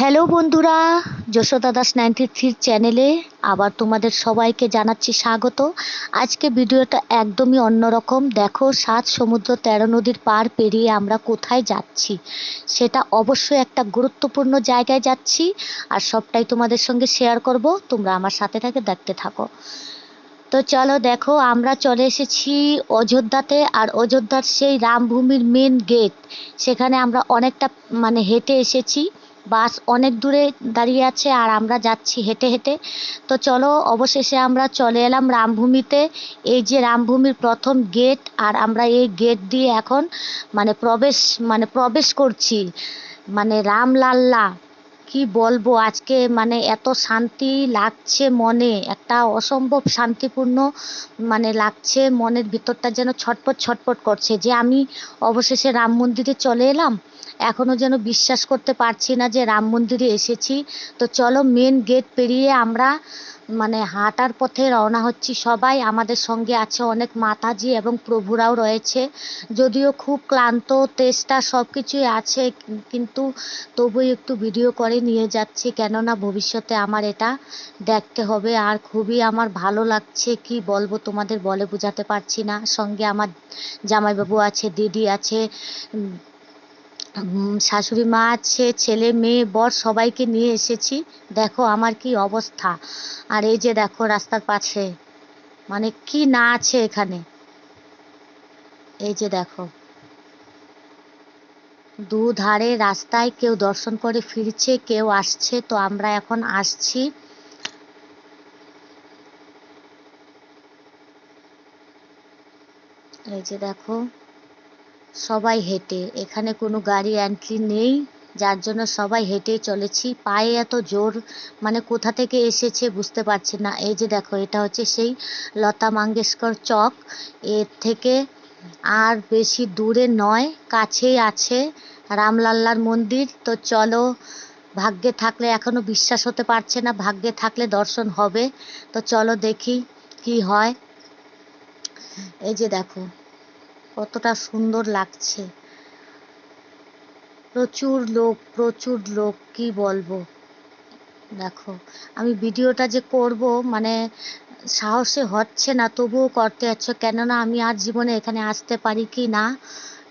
Hello বন্ধুরা, যশোদা দাস 93 চ্যানেলে আবার তোমাদের সবাইকে জানাচ্ছি স্বাগত। আজকে ভিডিওটা একদমই অন্যরকম। দেখো, 7 সমুদ্র 13 নদীর পার পেরিয়ে আমরা কোথায় যাচ্ছি, সেটা অবশ্যই একটা গুরুত্বপূর্ণ জায়গায় যাচ্ছি, আর সবটাই তোমাদের সঙ্গে শেয়ার করব। তোমরা আমার সাথে থেকে দেখতে থাকো। তো চলো, দেখো আমরা চলে এসেছি অযোধ্যাতে, আর অযোধ্যার সেই রামভূমির মেন গেট, সেখানে আমরা অনেকটা হেঁটে এসেছি। বাস অনেক দূরে দাঁড়িয়ে আছে আর আমরা যাচ্ছি হেঁটে হেঁটে। তো চলো, অবশেষে আমরা চলে এলাম রামভূমিতে। এই যে রামভূমির প্রথম গেট, আর আমরা এই গেট দিয়ে এখন প্রবেশ করছি রামলাল্লা। কি বলবো, আজকে এত শান্তি লাগছে মনে, একটা অসম্ভব শান্তিপূর্ণ লাগছে। মনের ভিতরটা যেন ছটপট ছটপট করছে যে আমি অবশেষে রাম মন্দিরে চলে এলাম। এখনো যেন বিশ্বাস করতে পারছি না যে রাম মন্দিরে এসেছি। তো চলো, মেন গেট পেরিয়ে আমরা হাঁটার পথে রওনা হচ্ছি সবাই। আমাদের সঙ্গে আছে অনেক মাতাজি এবং প্রভুরাও রয়েছে। যদিও খুব ক্লান্ত, তেষ্টা সব কিছুই আছে, কিন্তু তবুই একটু ভিডিও করে নিয়ে যাচ্ছি, কেননা ভবিষ্যতে আমার এটা দেখতে হবে। আর খুবই আমার ভালো লাগছে, কি বলবো তোমাদের, বলে বোঝাতে পারছি না। সঙ্গে আমার জামাইবাবু আছে, দিদি আছে, শাশুড়ি মা আছে, ছেলে মেয়ে বর সবাইকে নিয়ে এসেছি। দেখো আমার কি অবস্থা। আর এই যে দেখো রাস্তার পাশে কি না আছে এখানে। এই যে দেখো, দুধারে রাস্তায় কেউ দর্শন করে ফিরছে, কেউ আসছে। তো আমরা এখন আসছি। এই যে দেখো, সবাই হেঁটে, এখানে কোনো গাড়ি এন্ট্রি নেই, যার জন্য সবাই হেঁটেই চলেছি। পায়ে এত জোর, কোথা থেকে এসেছে বুঝতে পারছি না। এই যে দেখো, এটা হচ্ছে সেই লতা মঙ্গেশকর চক। এর থেকে আর বেশি দূরে নয়, কাছেই আছে রামলাল্লার মন্দির। তো চলো, ভাগ্যে থাকলে, এখনো বিশ্বাস হতে পারছে না, ভাগ্যে থাকলে দর্শন হবে। তো চলো দেখি কি হয়। এই যে দেখো কতটা সুন্দর লাগছে। প্রচুর লোক, প্রচুর লোক, কি বলবো। দেখো, আমি ভিডিওটা যে করব সাহসে হচ্ছে না, তবুও করতে হচ্ছে, কেননা আমি আর জীবনে এখানে আসতে পারি কি না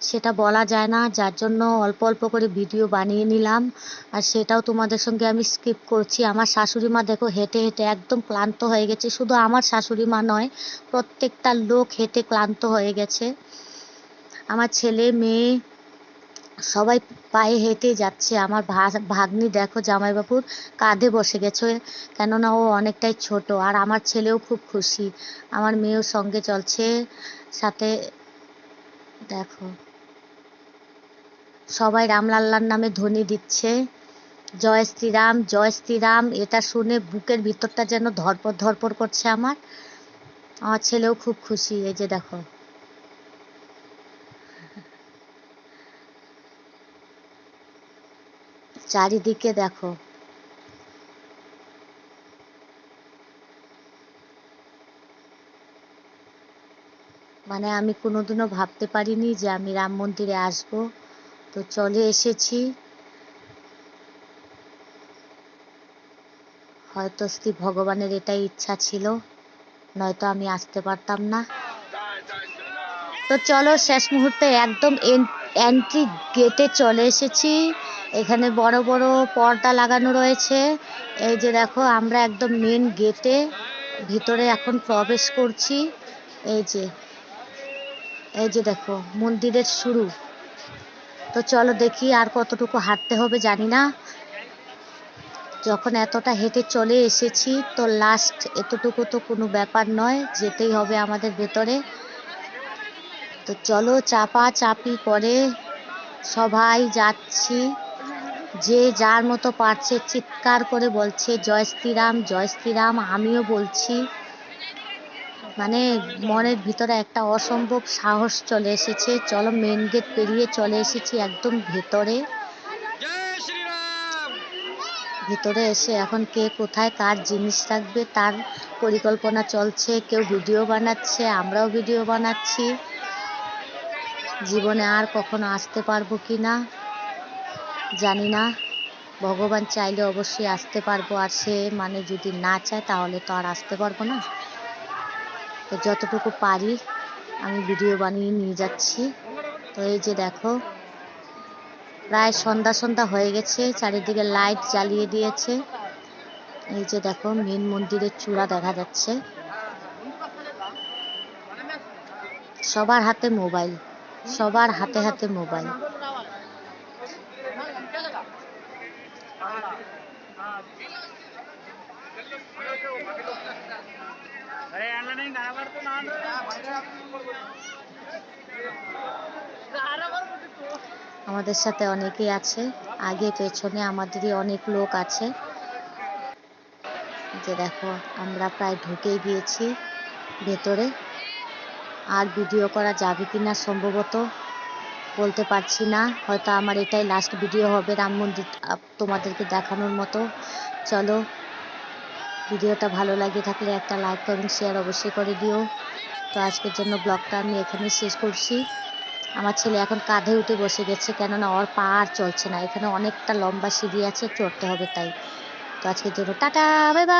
সেটা বলা যায় না। যার জন্য অল্প অল্প করে ভিডিও বানিয়ে নিলাম, আর সেটাও তোমাদের সঙ্গে আমি স্কিপ করছি। আমার শাশুড়ি মা দেখো হেঁটে হেঁটে একদম ক্লান্ত হয়ে গেছে। শুধু আমার শাশুড়ি মা নয়, প্রত্যেকটা লোক হেঁটে ক্লান্ত হয়ে গেছে। আমার ছেলে মেয়ে সবাই পায়ে হেঁটে যাচ্ছে। আমার ভাগ্নি দেখো জামাইবাবুর কাঁধে বসে গেছে, কেননা ও অনেকটাই ছোট। আর আমার ছেলেও খুব খুশি, আমার মেয়েও সঙ্গে চলছে সাথে। দেখো, সবাই রামলাল্লার নামে ধ্বনি দিচ্ছে, জয় শ্রীরাম জয় শ্রীরাম। এটা শুনে বুকের ভিতরটা যেন ধরপড় ধরপড় করছে আমার। আমার ছেলেও খুব খুশি। এই যে দেখো, চারিদিকে দেখো, আমি কোনোদিনও ভাবতে পারিনি যে আমি রাম মন্দিরে আসবো। তো চলে এসেছি। হয়তো শ্রী ভগবানের এটাই ইচ্ছা ছিল, নয়তো আমি আসতে পারতাম না। তো চলো, শেষ মুহূর্তে একদম এন্ট্রি গেটে চলে এসেছি। এখানে বড় বড় পর্দা লাগানো রয়েছে। এই যে দেখো, আমরা একদম মেন গেটে ভিতরে এখন প্রবেশ করছি। এই যে, এই যে দেখো মন্দিরের শুরু। তো চলো দেখি আর কতটুকু হাঁটতে হবে জানি না। যখন এতটা হেঁটে চলে এসেছি, তো লাস্ট এতটুকু তো কোনো ব্যাপার নয়, যেতেই হবে আমাদের ভেতরে। তো চলো, চাপা চাপি করে সবাই যাচ্ছি। যে যার মতো পারছে চিৎকার করে বলছে জয় শ্রীরাম জয় শ্রীরাম। আমিও বলছি, মনের ভিতরে একটা অসম্ভব সাহস চলে এসেছে। চলো, মেন গেট পেরিয়ে চলে এসেছি একদম ভেতরে। ভিতরে এসে এখন কে কোথায় কার জিনিস রাখবে তার পরিকল্পনা চলছে। কেউ ভিডিও বানাচ্ছে, আমরাও ভিডিও বানাচ্ছি। জীবনে আর কখনো আসতে পারবো কি না জানি না, ভগবান চাইলে অবশ্যই আসতে পারবো, আর সে মানে যদি না চায় তাহলে তো আর আসতে পারবো না। তো যতটুকু পারি আমি ভিডিও বানিয়ে নিয়ে যাচ্ছি। তো এই যে দেখো প্রায় সন্ধ্যা সন্ধ্যা হয়ে গেছে, চারিদিকে লাইট জ্বালিয়ে দিয়েছে। এই যে দেখো মেন মন্দিরের চূড়া দেখা যাচ্ছে। সবার হাতে মোবাইল, সবার হাতে হাতে মোবাইল। আমাদের সাথে অনেকেই আছে, আগে পেছনে আমাদেরই অনেক লোক আছে। যে দেখো আমরা প্রায় ঢুকে গিয়েছি ভেতরে। আর ভিডিও করা যাবে কিনা সম্ভবত বলতে পারছি না, হয়তো আমার এটাই লাস্ট ভিডিও হবে রাম মন্দির তোমাদেরকে দেখানোর মতো। চলো, ভিডিওটা ভালো লাগে থাকলে একটা লাইক কমেন্ট শেয়ার অবশ্যই করে দিও। তো আজকের জন্য ব্লগটা আমি এখানেই শেষ করছি। আমার ছেলে এখন কাঁধে উঠে বসে গেছে, কেননা ওর পা আর চলছে না, এখানে অনেকটা লম্বা সিঁড়ি আছে, চড়তে হবে তাই। তো আজকের জন্য টাটা, বাই বাই।